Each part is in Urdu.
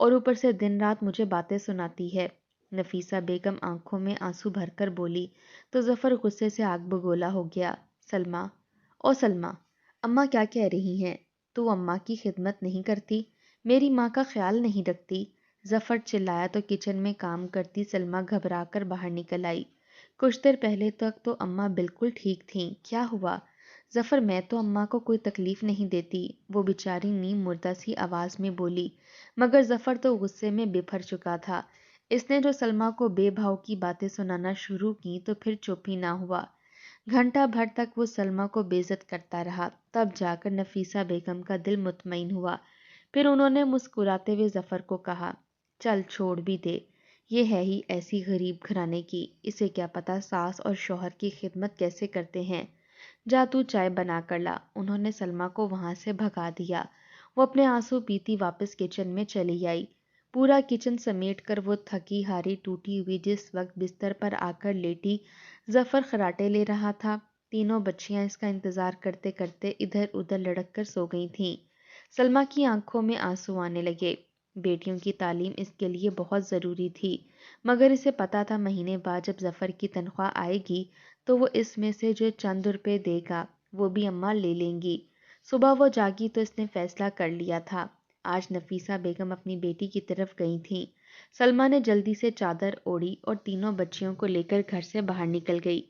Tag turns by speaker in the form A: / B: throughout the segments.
A: اور اوپر سے دن رات مجھے باتیں سناتی ہے۔ نفیسہ بیگم آنکھوں میں آنسو بھر کر بولی تو ظفر غصے سے آگ بگولا ہو گیا۔ سلمیٰ، او سلمیٰ، اماں کیا کہہ رہی ہیں؟ تو اماں کی خدمت نہیں کرتی، میری ماں کا خیال نہیں رکھتی؟ ظفر چلایا تو کچن میں کام کرتی سلمیٰ گھبرا کر باہر نکل آئی۔ کچھ دیر پہلے تک تو اماں بالکل ٹھیک تھیں، کیا ہوا؟ ظفر، میں تو اماں کو کوئی تکلیف نہیں دیتی، وہ بیچاری نیم مردہ سی آواز میں بولی، مگر ظفر تو غصے میں بفر چکا تھا۔ اس نے جو سلمیٰ کو بے بھاؤ کی باتیں سنانا شروع کی تو پھر چپ ہی نہ ہوا۔ گھنٹہ بھر تک وہ سلمیٰ کو بے عزت کرتا رہا، تب جا کر نفیسہ بیگم کا دل مطمئن ہوا۔ پھر انہوں نے مسکراتے ہوئے ظفر کو کہا، چل چھوڑ بھی دے، یہ ہے ہی ایسی غریب گھرانے کی، اسے کیا پتا ساس اور شوہر کی خدمت کیسے کرتے ہیں، جا تو چائے بنا کر لا۔ انہوں نے سلمیٰ کو وہاں سے بھگا دیا۔ وہ اپنے آنسو پیتی واپس کچن میں چلی آئی۔ پورا کچن سمیٹ کر وہ تھکی ہاری ٹوٹی ہوئی جس وقت بستر پر آ کر لیٹی، ظفر خراٹے لے رہا تھا۔ تینوں بچیاں اس کا انتظار کرتے کرتے ادھر ادھر لڑک کر سو گئی تھیں۔ سلمیٰ کی آنکھوں میں آنسو آنے لگے۔ بیٹیوں کی تعلیم اس کے لیے بہت ضروری تھی، مگر اسے پتا تھا مہینے بعد جب ظفر کی تنخواہ آئے گی تو وہ اس میں سے جو چند روپے دے گا وہ بھی اماں لے لیں گی۔ صبح وہ جاگی تو اس نے فیصلہ کر لیا تھا۔ آج نفیسہ بیگم اپنی بیٹی کی طرف گئی تھیں۔ سلمیٰ نے جلدی سے چادر اوڑھی اور تینوں بچیوں کو لے کر گھر سے باہر نکل گئی۔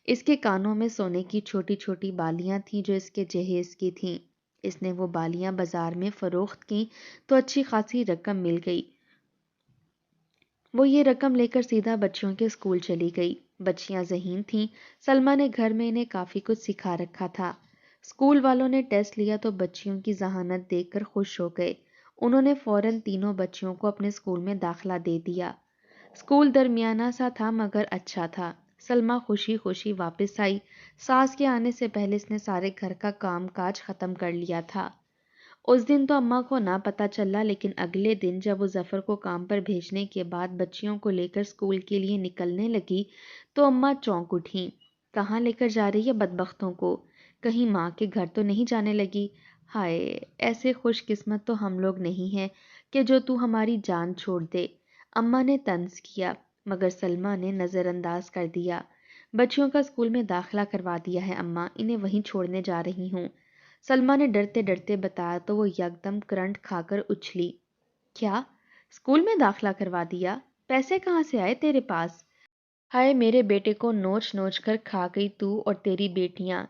A: اس کے کانوں میں سونے کی چھوٹی چھوٹی بالیاں تھیں جو اس کے جہیز کی تھیں۔ اس نے وہ بالیاں بازار میں فروخت کیں تو اچھی خاصی رقم مل گئی۔ وہ یہ رقم لے کر سیدھا بچیوں کے اسکول چلی گئی۔ بچیاں ذہین تھیں، سلمیٰ نے گھر میں انہیں کافی کچھ سکھا رکھا تھا۔ اسکول والوں نے ٹیسٹ لیا تو بچیوں کی ذہانت دیکھ کر خوش ہو گئے۔ انہوں نے فوراً تینوں بچیوں کو اپنے اسکول میں داخلہ دے دیا۔ اسکول درمیانہ سا تھا مگر اچھا تھا۔ سلمیٰ خوشی خوشی واپس آئی۔ ساس کے آنے سے پہلے اس نے سارے گھر کا کام کاج ختم کر لیا تھا۔ اس دن تو اماں کو نہ پتہ چلا، لیکن اگلے دن جب وہ ظفر کو کام پر بھیجنے کے بعد بچیوں کو لے کر اسکول کے لیے نکلنے لگی تو اماں چونک اٹھیں۔ کہاں لے کر جا رہی ہے بدبختوں کو؟ کہیں ماں کے گھر تو نہیں جانے لگی؟ ہائے، ایسے خوش قسمت تو ہم لوگ نہیں ہیں کہ جو تو ہماری جان چھوڑ دے۔ اماں نے طنز کیا، مگر سلمیٰ نے نظر انداز کر دیا۔ بچیوں کا اسکول میں داخلہ کروا دیا ہے اماں، انہیں وہیں چھوڑنے جا رہی ہوں۔ سلمیٰ نے ڈرتے ڈرتے بتایا تو وہ یکدم کرنٹ کھا کر اچھلی۔ کیا؟ اسکول میں داخلہ کروا دیا؟ پیسے کہاں سے آئے تیرے پاس؟ ہائے، میرے بیٹے کو نوچ نوچ کر کھا گئی تو اور تیری بیٹیاں۔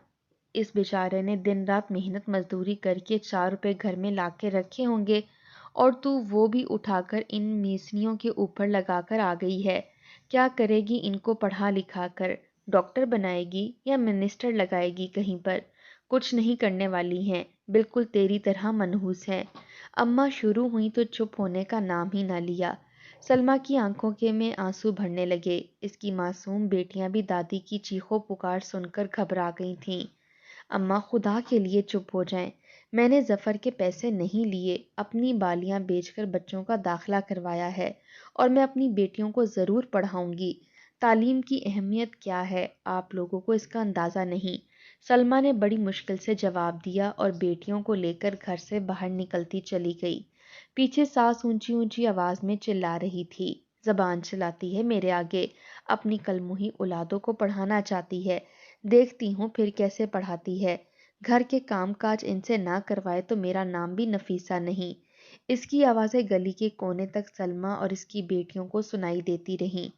A: اس بیچارے نے دن رات محنت مزدوری کر کے 4 روپے گھر میں لا کے رکھے ہوں گے اور تو وہ بھی اٹھا کر ان میسنیوں کے اوپر لگا کر آ گئی ہے۔ کیا کرے گی ان کو پڑھا لکھا کر؟ ڈاکٹر بنائے گی یا منسٹر لگائے گی کہیں پر؟ کچھ نہیں کرنے والی ہیں، بالکل تیری طرح منحوس ہیں۔ اماں شروع ہوئی تو چپ ہونے کا نام ہی نہ لیا۔ سلمیٰ کی آنکھوں کے میں آنسو بھرنے لگے۔ اس کی معصوم بیٹیاں بھی دادی کی چیخو پکار سن کر گھبرا گئی تھیں۔ اماں، خدا کے لیے چپ ہو جائیں، میں نے ظفر کے پیسے نہیں لیے، اپنی بالیاں بیچ کر بچوں کا داخلہ کروایا ہے اور میں اپنی بیٹیوں کو ضرور پڑھاؤں گی۔ تعلیم کی اہمیت کیا ہے آپ لوگوں کو اس کا اندازہ نہیں۔ سلمیٰ نے بڑی مشکل سے جواب دیا اور بیٹیوں کو لے کر گھر سے باہر نکلتی چلی گئی۔ پیچھے ساس اونچی اونچی آواز میں چلا رہی تھی، زبان چلاتی ہے میرے آگے، اپنی کلموہی اولادوں کو پڑھانا چاہتی ہے، دیکھتی ہوں پھر کیسے پڑھاتی ہے۔ گھر کے کام کاج ان سے نہ کروائے تو میرا نام بھی نفیسہ نہیں۔ اس کی آوازیں گلی کے کونے تک سلمیٰ اور اس کی بیٹیوں کو سنائی دیتی رہیں۔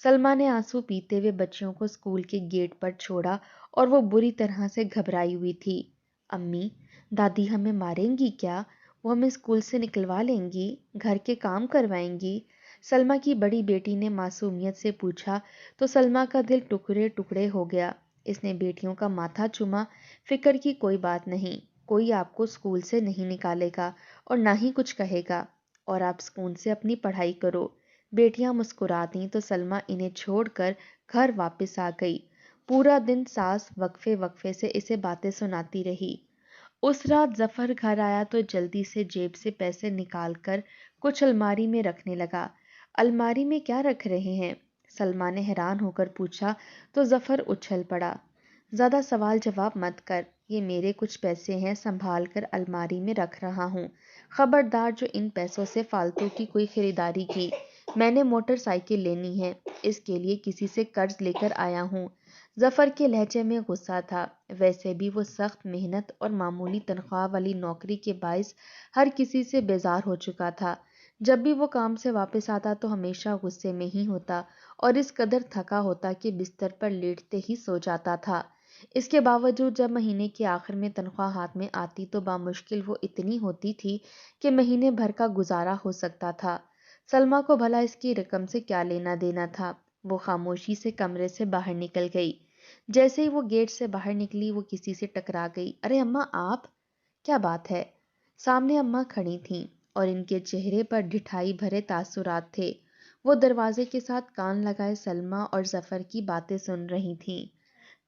A: سلمیٰ نے آنسو پیتے ہوئے بچیوں کو اسکول کے گیٹ پر چھوڑا اور وہ بری طرح سے گھبرائی ہوئی تھی۔ امی، دادی ہمیں ماریں گی کیا؟ وہ ہمیں اسکول سے نکلوا لیں گی؟ گھر کے کام کروائیں گی؟ سلمیٰ کی بڑی بیٹی نے معصومیت سے پوچھا تو سلمیٰ کا دل ٹکڑے ٹکڑے ہو گیا۔ اس نے بیٹیوں کا ماتھا چوما۔ فکر کی کوئی بات نہیں، کوئی آپ کو اسکول سے نہیں نکالے گا اور نہ ہی کچھ کہے گا، اور آپ سکون سے اپنی پڑھائی کرو۔ بیٹیاں مسکرا دیں تو سلمیٰ انہیں چھوڑ کر گھر واپس آ گئی۔ پورا دن ساس وقفے وقفے سے اسے باتیں سناتی رہی۔ اس رات ظفر گھر آیا تو جلدی سے جیب سے پیسے نکال کر کچھ الماری میں رکھنے لگا۔ الماری میں کیا رکھ رہے ہیں؟ سلمیٰ نے حیران ہو کر پوچھا تو ظفر اچھل پڑا۔ زیادہ سوال جواب مت کر، یہ میرے کچھ پیسے ہیں، سنبھال کر الماری میں رکھ رہا ہوں، خبردار جو ان پیسوں سے فالتو کی کوئی خریداری کی۔ میں نے موٹر سائیکل لینی ہے، اس کے لیے کسی سے قرض لے کر آیا ہوں۔ ظفر کے لہجے میں غصہ تھا، ویسے بھی وہ سخت محنت اور معمولی تنخواہ والی نوکری کے باعث ہر کسی سے بیزار ہو چکا تھا۔ جب بھی وہ کام سے واپس آتا تو ہمیشہ غصے میں ہی ہوتا اور اس قدر تھکا ہوتا کہ بستر پر لیٹتے ہی سو جاتا تھا۔ اس کے باوجود جب مہینے کے آخر میں تنخواہ ہاتھ میں آتی تو بامشکل وہ اتنی ہوتی تھی کہ مہینے بھر کا گزارا ہو سکتا تھا۔ سلمیٰ کو بھلا اس کی رقم سے کیا لینا دینا تھا؟ وہ خاموشی سے کمرے سے باہر نکل گئی۔ جیسے ہی وہ گیٹ سے باہر نکلی وہ کسی سے ٹکرا گئی۔ ارے اماں آپ؟ کیا بات ہے؟ سامنے اماں کھڑی تھیں اور ان کے چہرے پر ڈٹھائی بھرے تاثرات تھے۔ وہ دروازے کے ساتھ کان لگائے سلمیٰ اور ظفر کی باتیں سن رہی تھیں۔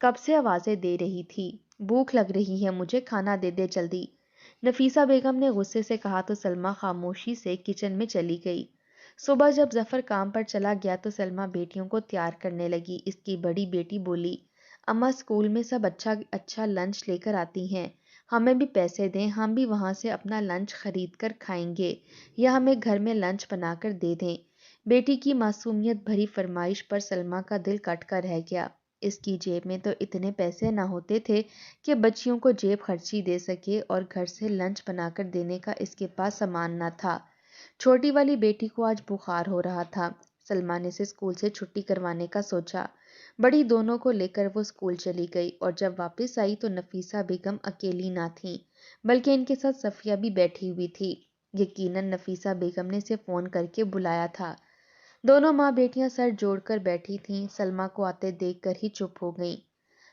A: کب سے آوازیں دے رہی تھی؟ بھوک لگ رہی ہے مجھے، کھانا دے دے جلدی، نفیسہ بیگم نے غصے سے کہا تو سلمیٰ خاموشی سے کچن میں چلی گئی۔ صبح جب ظفر کام پر چلا گیا تو سلمیٰ بیٹیوں کو تیار کرنے لگی۔ اس کی بڑی بیٹی بولی، اماں اسکول میں سب اچھا لنچ لے کر آتی ہیں، ہمیں بھی پیسے دیں، ہم بھی وہاں سے اپنا لنچ خرید کر کھائیں گے، یا ہمیں گھر میں لنچ بنا کر دے دیں۔ بیٹی کی معصومیت بھری فرمائش پر سلمیٰ کا دل کٹ کر رہ گیا۔ اس کی جیب میں تو اتنے پیسے نہ ہوتے تھے کہ بچیوں کو جیب خرچی دے سکے اور گھر سے لنچ بنا کر دینے کا اس کے پاس سامان نہ تھا۔ چھوٹی والی بیٹی کو آج بخار ہو رہا تھا۔ سلمیٰ نے اسے اسکول سے چھٹی کروانے کا سوچا۔ بڑی دونوں کو لے کر وہ اسکول چلی گئی اور جب واپس آئی تو نفیسہ بیگم اکیلی نہ تھیں بلکہ ان کے ساتھ صفیہ بھی بیٹھی ہوئی تھی۔ یقیناً نفیسہ بیگم نے اسے فون کر کے بلایا تھا۔ دونوں ماں بیٹیاں سر جوڑ کر بیٹھی تھیں، سلمیٰ کو آتے دیکھ کر ہی چپ ہو گئیں۔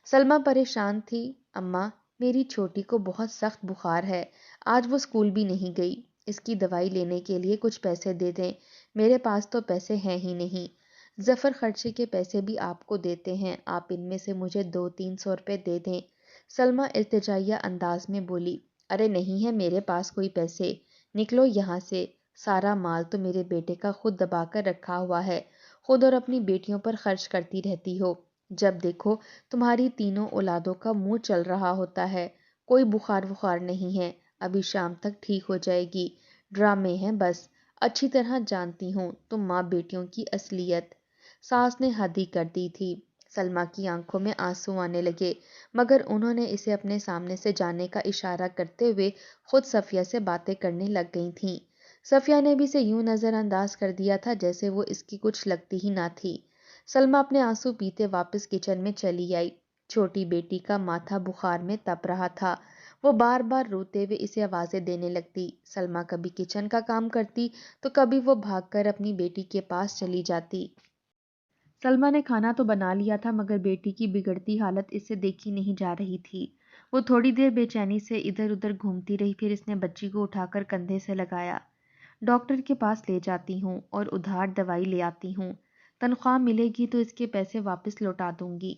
A: سلمیٰ پریشان تھی۔ اماں، میری چھوٹی کو بہت سخت بخار ہے، آج وہ اسکول بھی نہیں گئی، اس کی دوائی لینے کے لیے کچھ پیسے دے دیں، میرے پاس تو پیسے ہیں ہی نہیں۔ ظفر خرچے کے پیسے بھی آپ کو دیتے ہیں، آپ ان میں سے مجھے 200-300 روپے دے دیں، سلمیٰ التجائیہ انداز میں بولی۔ ارے نہیں ہے میرے پاس کوئی پیسے، نکلو یہاں سے، سارا مال تو میرے بیٹے کا خود دبا کر رکھا ہوا ہے، خود اور اپنی بیٹیوں پر خرچ کرتی رہتی ہو، جب دیکھو تمہاری تینوں اولادوں کا منہ چل رہا ہوتا ہے، کوئی بخار نہیں ہے، ابھی شام تک ٹھیک ہو جائے گی، ڈرامے ہیں بس، اچھی طرح جانتی ہوں تم ماں بیٹیوں کی اصلیت۔ ساس نے حد ہی کر دی تھی۔ سلمیٰ کی آنکھوں میں آنسو آنے لگے مگر انہوں نے اسے اپنے سامنے سے جانے کا اشارہ کرتے ہوئے خود صفیہ سے باتیں کرنے لگ گئی تھیں۔ صفیہ نے بھی اسے یوں نظر انداز کر دیا تھا جیسے وہ اس کی کچھ لگتی ہی نہ تھی۔ سلمیٰ اپنے آنسو پیتے واپس کچن میں چلی آئی۔ چھوٹی بیٹی کا ماتھا بخار میں تپ رہا تھا، وہ بار بار روتے ہوئے اسے آوازیں دینے لگتی۔ سلمیٰ کبھی کچن کا کام کرتی تو کبھی وہ بھاگ کر اپنی بیٹی کے پاس چلی جاتی۔ سلمیٰ نے کھانا تو بنا لیا تھا مگر بیٹی کی بگڑتی حالت اس سے دیکھی نہیں جا رہی تھی۔ وہ تھوڑی دیر بے چینی سے ادھر ادھر گھومتی رہی، پھر اس نے بچی کو اٹھا کر کندھے سے لگایا۔ ڈاکٹر کے پاس لے جاتی ہوں اور ادھار دوائی لے آتی ہوں، تنخواہ ملے گی تو اس کے پیسے واپس لوٹا دوں گی۔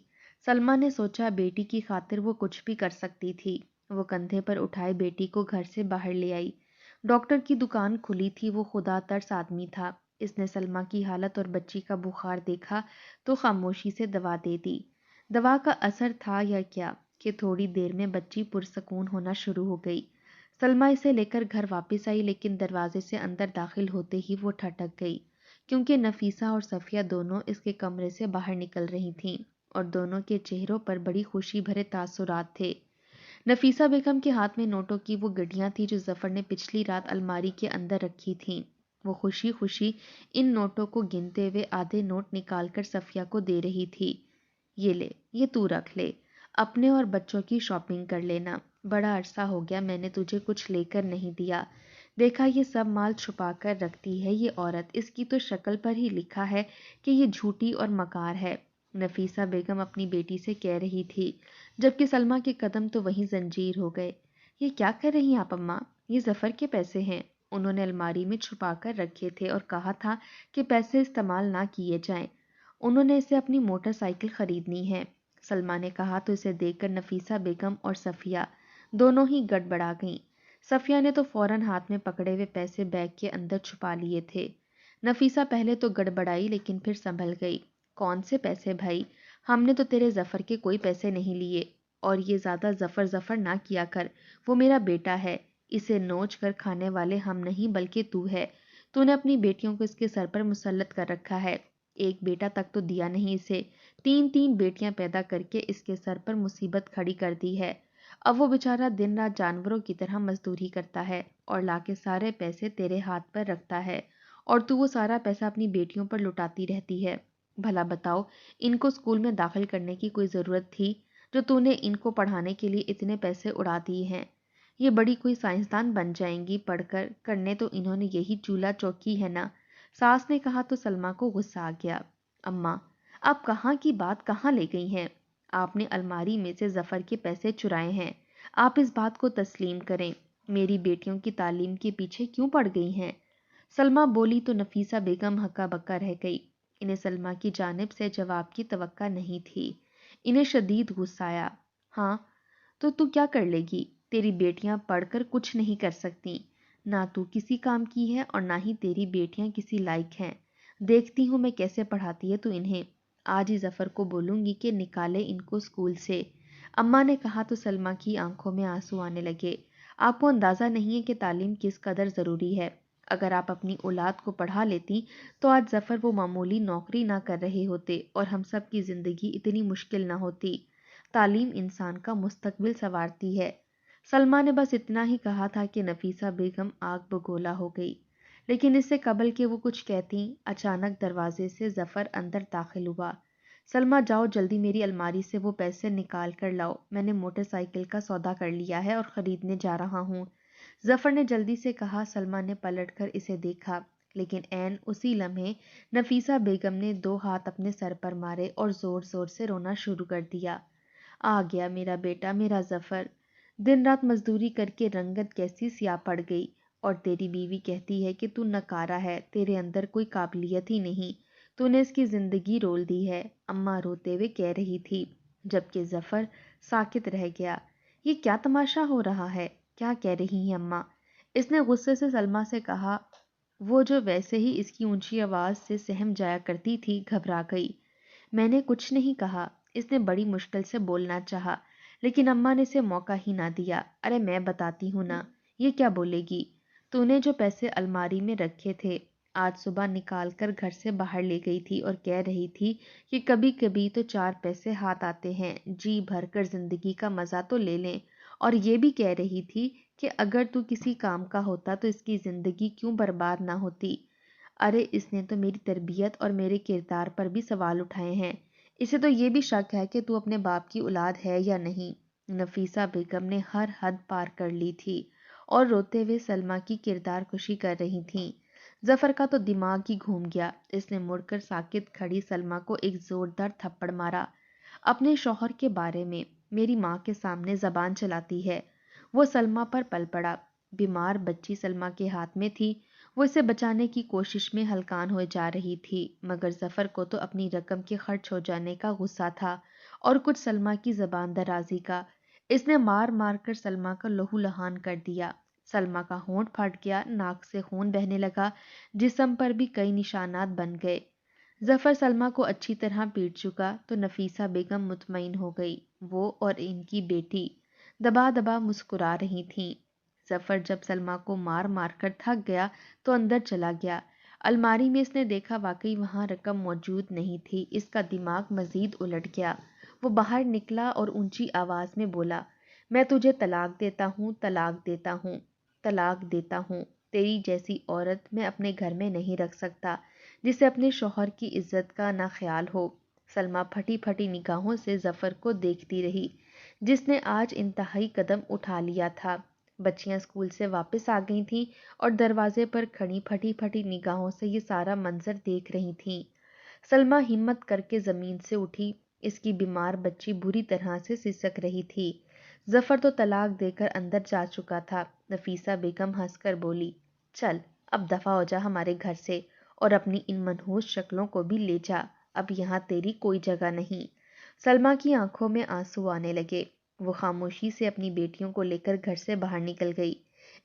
A: سلمیٰ نے سوچا بیٹی کی خاطر وہ کچھ بھی کر سکتی تھی۔ وہ کندھے پر اٹھائے بیٹی کو گھر سے باہر لے آئی۔ ڈاکٹر کی دکان کھلی تھی، وہ خدا ترس آدمی تھا۔ اس نے سلمیٰ کی حالت اور بچی کا بخار دیکھا تو خاموشی سے دوا دے دی۔ دوا کا اثر تھا یا کیا کہ تھوڑی دیر میں بچی پرسکون ہونا شروع ہو گئی۔ سلمیٰ اسے لے کر گھر واپس آئی لیکن دروازے سے اندر داخل ہوتے ہی وہ ٹھٹک گئی کیونکہ نفیسہ اور صفیہ دونوں اس کے کمرے سے باہر نکل رہی تھیں اور دونوں کے چہروں پر بڑی خوشی بھرے تاثرات تھے۔ نفیسہ بیگم کے ہاتھ میں نوٹوں کی وہ گڈیاں تھیں جو ظفر نے پچھلی رات الماری کے اندر رکھی تھیں۔ وہ خوشی خوشی ان نوٹوں کو گنتے ہوئے آدھے نوٹ نکال کر صفیہ کو دے رہی تھی۔ یہ لے، یہ تو رکھ لے، اپنے اور بچوں کی شاپنگ کر لینا، بڑا عرصہ ہو گیا میں نے تجھے کچھ لے کر نہیں دیا، دیکھا یہ سب مال چھپا کر رکھتی ہے یہ عورت، اس کی تو شکل پر ہی لکھا ہے کہ یہ جھوٹی اور مکار ہے، نفیسہ بیگم اپنی بیٹی سے کہہ رہی تھی، جبکہ سلمیٰ کے قدم تو وہیں زنجیر ہو گئے۔ یہ کیا کر رہی ہیں آپ اماں؟ یہ ظفر کے پیسے ہیں، انہوں نے الماری میں چھپا کر رکھے تھے اور کہا تھا کہ پیسے استعمال نہ کیے جائیں، انہوں نے اسے اپنی موٹر سائیکل خریدنی ہے، سلمیٰ نے کہا تو اسے دیکھ کر نفیسہ بیگم اور صفیہ دونوں ہی گڑبڑا گئیں۔ صفیہ نے تو فوراً ہاتھ میں پکڑے ہوئے پیسے بیگ کے اندر چھپا لیے تھے۔ نفیسہ پہلے تو گڑبڑائی لیکن پھر سنبھل گئی۔ کون سے پیسے بھائی؟ ہم نے تو تیرے ظفر کے کوئی پیسے نہیں لیے، اور یہ زیادہ ظفر نہ کیا کر، وہ میرا بیٹا ہے، اسے نوچ کر کھانے والے ہم نہیں بلکہ تو ہے۔ تو نے اپنی بیٹیوں کو اس کے سر پر مسلط کر رکھا ہے۔ ایک بیٹا تک تو دیا نہیں اسے، تین تین بیٹیاں پیدا کر کے اس کے سر پر مصیبت کھڑی کر دی ہے۔ اب وہ بیچارہ دن رات جانوروں کی طرح مزدوری کرتا ہے اور لا کے سارے پیسے تیرے ہاتھ پر رکھتا ہے، اور تو وہ سارا پیسہ اپنی بیٹیوں پر لٹاتی رہتی ہے۔ بھلا بتاؤ، ان کو اسکول میں داخل کرنے کی کوئی ضرورت تھی جو تو نے ان کو پڑھانے کے لیے اتنے پیسے اڑا دیے ہیں؟ یہ بڑی کوئی سائنسدان بن جائیں گی پڑھ کر، کرنے تو انہوں نے یہی چولہا چوکی ہے نا۔ ساس نے کہا تو سلمیٰ کو غصہ آ گیا۔ اماں، آپ کہاں کی بات کہاں لے گئی ہیں؟ آپ نے الماری میں سے ظفر کے پیسے چرائے ہیں، آپ اس بات کو تسلیم کریں۔ میری بیٹیوں کی تعلیم کے پیچھے کیوں پڑ گئی ہیں؟ سلمیٰ بولی تو نفیسہ بیگم ہکا بکا رہ گئی۔ انہیں سلمیٰ کی جانب سے جواب کی توقع نہیں تھی۔ انہیں شدید غصہ آیا۔ ہاں تو کیا کر لے گی؟ تیری بیٹیاں پڑھ کر کچھ نہیں کر سکتی، نہ تو کسی کام کی ہے اور نہ ہی تیری بیٹیاں کسی لائق ہیں۔ دیکھتی ہوں میں کیسے پڑھاتی ہے تو انہیں۔ آج ہی ظفر کو بولوں گی کہ نکالے ان کو اسکول سے۔ اماں نے کہا تو سلمیٰ کی آنکھوں میں آنسو آنے لگے۔ آپ کو اندازہ نہیں ہے کہ تعلیم کس قدر ضروری ہے۔ اگر آپ اپنی اولاد کو پڑھا لیتی تو آج ظفر وہ معمولی نوکری نہ کر رہے ہوتے اور ہم سب کی زندگی اتنی مشکل نہ ہوتی۔ تعلیم انسان کا مستقبل سنوارتی ہے۔ سلمیٰ نے بس اتنا ہی کہا تھا کہ نفیسہ بیگم آگ بگولا ہو گئی، لیکن اس سے قبل کہ وہ کچھ کہتی، اچانک دروازے سے ظفر اندر داخل ہوا۔ سلمیٰ، جاؤ جلدی میری الماری سے وہ پیسے نکال کر لاؤ، میں نے موٹر سائیکل کا سودا کر لیا ہے اور خریدنے جا رہا ہوں۔ ظفر نے جلدی سے کہا۔ سلمیٰ نے پلٹ کر اسے دیکھا، لیکن عین اسی لمحے نفیسہ بیگم نے دو ہاتھ اپنے سر پر مارے اور زور زور سے رونا شروع کر دیا۔ آ گیا میرا بیٹا، میرا ظفر۔ دن رات مزدوری کر کے رنگت کیسی سیاہ پڑ گئی، اور تیری بیوی کہتی ہے کہ تو نکارا ہے، تیرے اندر کوئی قابلیت ہی نہیں، تو نے اس کی زندگی رول دی ہے، اماں روتے ہوئے کہہ رہی تھی، جبکہ ظفر ساکت رہ گیا۔ یہ کیا تماشا ہو رہا ہے؟ کیا کہہ رہی ہیں اماں؟ اس نے غصے سے سلمیٰ سے کہا۔ وہ جو ویسے ہی اس کی اونچی آواز سے سہم جایا کرتی تھی گھبرا گئی۔ میں نے کچھ نہیں کہا، اس نے بڑی مشکل سے بولنا چاہا، لیکن اماں نے اسے موقع ہی نہ دیا۔ ارے میں بتاتی ہوں نا، یہ کیا بولے گی؟ تو نے جو پیسے الماری میں رکھے تھے آج صبح نکال کر گھر سے باہر لے گئی تھی اور کہہ رہی تھی کہ کبھی کبھی تو 4 پیسے ہاتھ آتے ہیں، جی بھر کر زندگی کا مزہ تو لے لیں، اور یہ بھی کہہ رہی تھی کہ اگر تو کسی کام کا ہوتا تو اس کی زندگی کیوں برباد نہ ہوتی۔ ارے اس نے تو میری تربیت اور میرے کردار پر بھی سوال اٹھائے ہیں، اسے تو یہ بھی شک ہے کہ تو اپنے باپ کی اولاد ہے یا نہیں۔ نفیسہ بیگم نے ہر حد پار کر لی تھی اور روتے ہوئے سلمیٰ کی کردار کشی کر رہی تھیں۔ ظفر کا تو دماغ ہی گھوم گیا، اس نے مڑ کر ساکت کھڑی سلمیٰ کو ایک زوردار تھپڑ مارا۔ اپنے شوہر کے بارے میں میری ماں کے سامنے زبان چلاتی ہے؟ وہ سلمیٰ پر پل پڑا۔ بیمار بچی سلمیٰ کے ہاتھ میں تھی، وہ اسے بچانے کی کوشش میں ہلکان ہوئے جا رہی تھی، مگر ظفر کو تو اپنی رقم کے خرچ ہو جانے کا غصہ تھا اور کچھ سلمیٰ کی زبان درازی کا۔ اس نے مار مار کر سلمیٰ کا لہو لہان کر دیا۔ سلمیٰ کا ہونٹ پھٹ گیا، ناک سے خون بہنے لگا، جسم پر بھی کئی نشانات بن گئے۔ ظفر سلمیٰ کو اچھی طرح پیٹ چکا تو نفیسہ بیگم مطمئن ہو گئی۔ وہ اور ان کی بیٹی دبا دبا مسکرا رہی تھیں۔ ظفر جب سلمیٰ کو مار مار کر تھک گیا تو اندر چلا گیا۔ الماری میں اس نے دیکھا واقعی وہاں رقم موجود نہیں تھی۔ اس کا دماغ مزید الٹ گیا۔ وہ باہر نکلا اور اونچی آواز میں بولا، میں تجھے طلاق دیتا ہوں، طلاق دیتا ہوں، طلاق دیتا ہوں۔ تیری جیسی عورت میں اپنے گھر میں نہیں رکھ سکتا، جسے اپنے شوہر کی عزت کا نہ خیال ہو۔ سلمیٰ پھٹی پھٹی نگاہوں سے ظفر کو دیکھتی رہی، جس نے آج انتہائی قدم اٹھا لیا تھا۔ بچیاں اسکول سے واپس آ گئی تھیں اور دروازے پر کھڑی پھٹی پھٹی نگاہوں سے یہ سارا منظر دیکھ رہی تھیں۔ سلمیٰ ہمت کر کے زمین سے اٹھی، اس کی بیمار بچی بری طرح سے سسک رہی تھی۔ ظفر تو طلاق دے کر اندر جا چکا تھا۔ نفیسہ بیگم ہنس کر بولی، چل اب دفع ہو جا ہمارے گھر سے، اور اپنی ان منحوس شکلوں کو بھی لے جا، اب یہاں تیری کوئی جگہ نہیں۔ سلمیٰ کی آنکھوں میں آنسو آنے لگے۔ وہ خاموشی سے اپنی بیٹیوں کو لے کر گھر سے باہر نکل گئی۔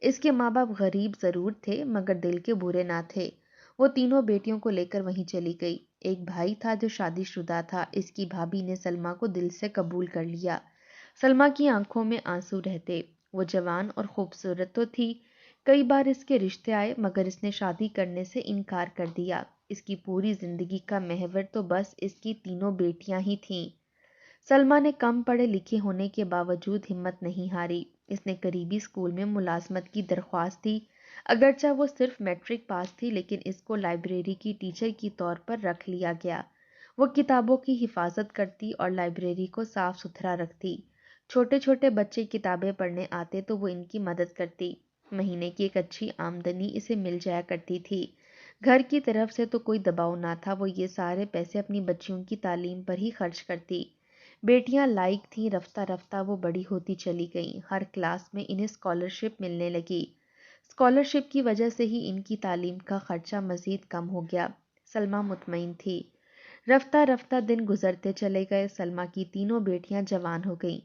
A: اس کے ماں باپ غریب ضرور تھے مگر دل کے برے نہ تھے۔ وہ تینوں بیٹیوں کو لے کر وہیں چلی گئی۔ ایک بھائی تھا جو شادی شدہ تھا، اس کی بھابھی نے سلمیٰ کو دل سے قبول کر لیا۔ سلمیٰ کی آنکھوں میں آنسو رہتے، وہ جوان اور خوبصورت تو تھی، کئی بار اس کے رشتے آئے مگر اس نے شادی کرنے سے انکار کر دیا۔ اس کی پوری زندگی کا محور تو بس اس کی تینوں بیٹیاں ہی تھیں۔ سلمیٰ نے کم پڑھے لکھے ہونے کے باوجود ہمت نہیں ہاری۔ اس نے قریبی اسکول میں ملازمت کی درخواست دی۔ اگرچہ وہ صرف میٹرک پاس تھی لیکن اس کو لائبریری کی ٹیچر کی طور پر رکھ لیا گیا۔ وہ کتابوں کی حفاظت کرتی اور لائبریری کو صاف ستھرا رکھتی۔ چھوٹے چھوٹے بچے کتابیں پڑھنے آتے تو وہ ان کی مدد کرتی۔ مہینے کی ایک اچھی آمدنی اسے مل جایا کرتی تھی۔ گھر کی طرف سے تو کوئی دباؤ نہ تھا، وہ یہ سارے پیسے اپنی بچیوں کی تعلیم پر ہی خرچ کرتی۔ بیٹیاں لائق تھیں، رفتہ رفتہ وہ بڑی ہوتی چلی گئیں۔ ہر کلاس میں انہیں اسکالرشپ ملنے لگی۔ اسکالرشپ کی وجہ سے ہی ان کی تعلیم کا خرچہ مزید کم ہو گیا۔ سلمیٰ مطمئن تھی۔ رفتہ رفتہ دن گزرتے چلے گئے۔ سلمیٰ کی تینوں بیٹیاں جوان ہو گئیں۔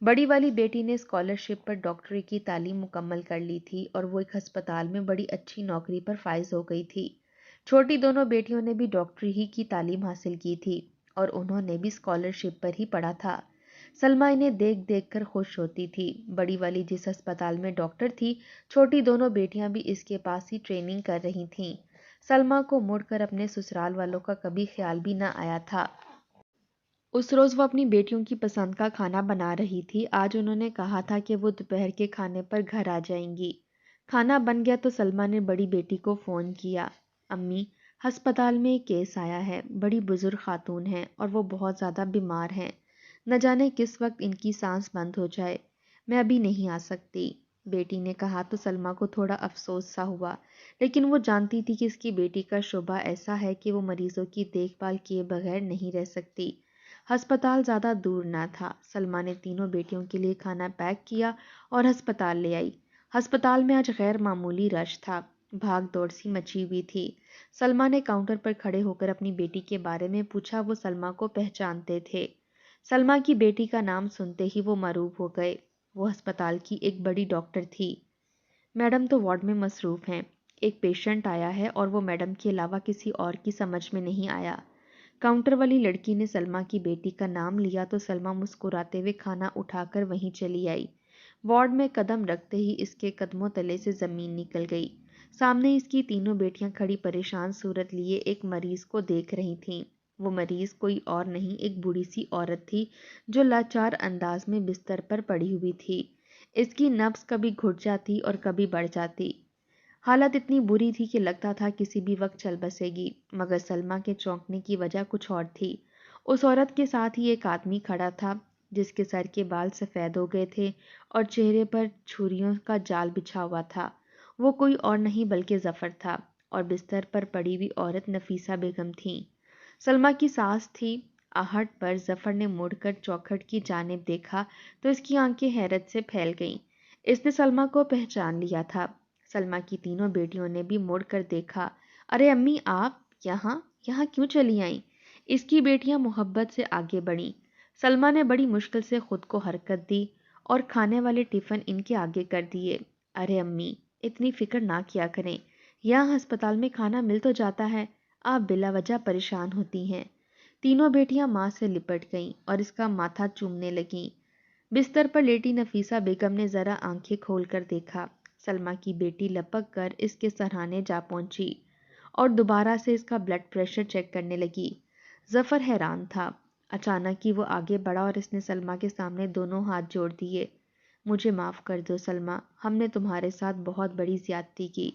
A: بڑی والی بیٹی نے اسکالرشپ پر ڈاکٹری کی تعلیم مکمل کر لی تھی اور وہ ایک ہسپتال میں بڑی اچھی نوکری پر فائز ہو گئی تھی۔ چھوٹی دونوں بیٹیوں نے بھی ڈاکٹری ہی کی تعلیم حاصل کی تھی اور انہوں نے بھی اسکالرشپ پر ہی پڑھا تھا۔ سلمیٰ انہیں دیکھ دیکھ کر خوش ہوتی تھی۔ بڑی والی جس ہسپتال میں ڈاکٹر تھی، چھوٹی دونوں بیٹیاں بھی اس کے پاس ہی ٹریننگ کر رہی تھیں۔ سلمیٰ کو مڑ کر اپنے سسرال والوں کا کبھی خیال بھی نہ آیا تھا۔ اس روز وہ اپنی بیٹیوں کی پسند کا کھانا بنا رہی تھی۔ آج انہوں نے کہا تھا کہ وہ دوپہر کے کھانے پر گھر آ جائیں گی۔ کھانا بن گیا تو سلمیٰ نے بڑی بیٹی کو فون کیا۔ امی، ہسپتال میں ایک کیس آیا ہے، بڑی بزرگ خاتون ہیں اور وہ بہت زیادہ بیمار ہیں، نہ جانے کس وقت ان کی سانس بند ہو جائے، میں ابھی نہیں آ سکتی۔ بیٹی نے کہا تو سلمیٰ کو تھوڑا افسوس سا ہوا، لیکن وہ جانتی تھی کہ اس کی بیٹی کا شعبہ ایسا ہے کہ وہ مریضوں کی دیکھ بھال کیے بغیر نہیں رہ سکتی۔ ہسپتال زیادہ دور نہ تھا۔ سلمیٰ نے تینوں بیٹیوں کے لیے کھانا پیک کیا اور ہسپتال لے آئی۔ ہسپتال میں آج غیر معمولی رش تھا، بھاگ دوڑ سی مچی ہوئی تھی۔ سلمیٰ نے کاؤنٹر پر کھڑے ہو کر اپنی بیٹی کے بارے میں پوچھا۔ وہ سلمیٰ کو پہچانتے تھے۔ سلمیٰ کی بیٹی کا نام سنتے ہی وہ معروف ہو گئے۔ وہ ہسپتال کی ایک بڑی ڈاکٹر تھی۔ میڈم تو وارڈ میں مصروف ہیں، ایک پیشنٹ آیا ہے اور وہ میڈم کے علاوہ کسی اور کی سمجھ میں نہیں آیا۔ کاؤنٹر والی لڑکی نے سلمیٰ کی بیٹی کا نام لیا تو سلمیٰ مسکراتے ہوئے کھانا اٹھا کر وہیں چلی آئی۔ وارڈ میں قدم رکھتے ہی اس کے قدموں تلے سے زمین نکل گئی۔ سامنے اس کی تینوں بیٹیاں کھڑی پریشان صورت لیے ایک مریض کو دیکھ رہی تھیں۔ وہ مریض کوئی اور نہیں، ایک بوڑھی سی عورت تھی جو لاچار انداز میں بستر پر پڑی ہوئی تھی۔ اس کی نبض کبھی گھٹ جاتی اور کبھی بڑھ جاتی۔ حالت اتنی بری تھی کہ لگتا تھا کسی بھی وقت چل بسے گی، مگر سلمیٰ کے چونکنے کی وجہ کچھ اور تھی۔ اس عورت کے ساتھ ہی ایک آدمی کھڑا تھا جس کے سر کے بال سفید ہو گئے تھے اور چہرے پر چھریوں کا جال بچھا ہوا تھا۔ وہ کوئی اور نہیں بلکہ ظفر تھا اور بستر پر پڑی ہوئی عورت نفیسہ بیگم تھیں۔ سلمیٰ کی سانس تھی۔ آہٹ پر ظفر نے مڑ کر چوکھٹ کی جانب دیکھا تو اس کی آنکھیں حیرت سے پھیل گئیں۔ اس نے سلمیٰ کو پہچان لیا تھا۔ سلمیٰ کی تینوں بیٹیوں نے بھی مڑ کر دیکھا۔ ارے امی، آپ یہاں کیوں چلی آئیں؟ اس کی بیٹیاں محبت سے آگے بڑھیں۔ سلمیٰ نے بڑی مشکل سے خود کو حرکت دی اور کھانے والے ٹفن ان کے آگے کر دیے۔ ارے امی، اتنی فکر نہ کیا کریں، یہاں ہسپتال میں کھانا مل تو جاتا ہے، آپ بلا وجہ پریشان ہوتی ہیں۔ تینوں بیٹیاں ماں سے لپٹ گئیں اور اس کا ماتھا چومنے لگیں۔ بستر پر لیٹی نفیسہ بیگم نے ذرا آنکھیں کھول کر دیکھا۔ سلمیٰ کی بیٹی لپک کر اس کے سرہانے جا پہنچی اور دوبارہ سے اس کا بلڈ پریشر چیک کرنے لگی۔ ظفر حیران تھا۔ اچانک ہی وہ آگے بڑھا اور اس نے سلمیٰ کے سامنے دونوں ہاتھ جوڑ دیے۔ مجھے معاف کر دو سلمیٰ، ہم نے تمہارے ساتھ بہت بڑی زیادتی کی۔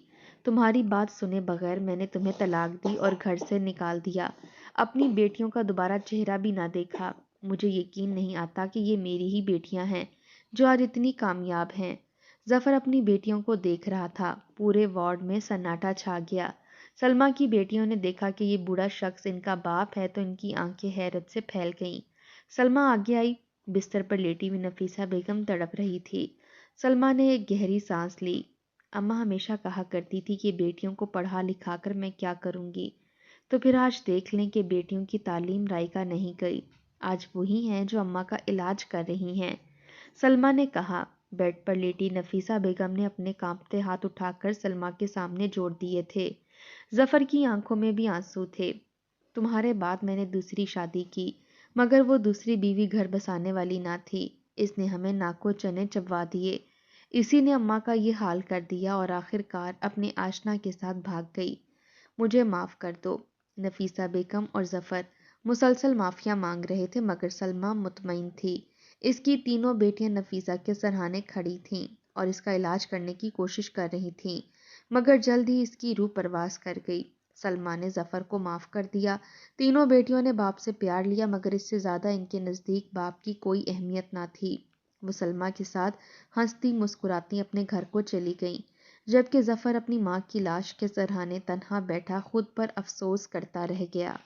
A: تمہاری بات سنے بغیر میں نے تمہیں طلاق دی اور گھر سے نکال دیا، اپنی بیٹیوں کا دوبارہ چہرہ بھی نہ دیکھا۔ مجھے یقین نہیں آتا کہ یہ میری ہی بیٹیاں ہیں جو آج اتنی کامیاب ہیں۔ ظفر اپنی بیٹیوں کو دیکھ رہا تھا۔ پورے وارڈ میں سناٹا چھا گیا۔ سلمیٰ کی بیٹیوں نے دیکھا کہ یہ بوڑھا شخص ان کا باپ ہے تو ان کی آنکھیں حیرت سے پھیل گئیں۔ سلمیٰ آگے آئی۔ بستر پر لیٹی ہوئی نفیسہ بیگم تڑپ رہی تھی۔ سلمیٰ نے ایک گہری سانس لی۔ اماں ہمیشہ کہا کرتی تھی کہ بیٹیوں کو پڑھا لکھا کر میں کیا کروں گی، تو پھر آج دیکھ لیں کہ بیٹیوں کی تعلیم رائگاں نہیں گئی، آج وہی ہیں جو اماں کا علاج کر رہی ہیں۔ سلمیٰ نے کہا۔ بیڈ پر لیٹی نفیسہ بیگم نے اپنے کانپتے ہاتھ اٹھا کر سلمیٰ کے سامنے جوڑ دیے تھے۔ ظفر کی آنکھوں میں بھی آنسو تھے۔ تمہارے بعد میں نے دوسری شادی کی، مگر وہ دوسری بیوی گھر بسانے والی نہ تھی، اس نے ہمیں ناکو چنے چبوا دیے۔ اسی نے اماں کا یہ حال کر دیا اور آخر کار اپنے آشنا کے ساتھ بھاگ گئی۔ مجھے معاف کر دو۔ نفیسہ بیگم اور ظفر مسلسل معافیاں مانگ رہے تھے مگر سلمیٰ مطمئن تھی۔ اس کی تینوں بیٹیاں نفیسہ کے سرہانے کھڑی تھیں اور اس کا علاج کرنے کی کوشش کر رہی تھیں، مگر جلد ہی اس کی روح پرواز کر گئی۔ سلمیٰ نے ظفر کو معاف کر دیا۔ تینوں بیٹیوں نے باپ سے پیار لیا مگر اس سے زیادہ ان کے نزدیک باپ کی کوئی اہمیت نہ تھی۔ وہ سلمیٰ کے ساتھ ہنستی مسکراتی اپنے گھر کو چلی گئیں، جبکہ ظفر اپنی ماں کی لاش کے سرہانے تنہا بیٹھا خود پر افسوس کرتا رہ گیا۔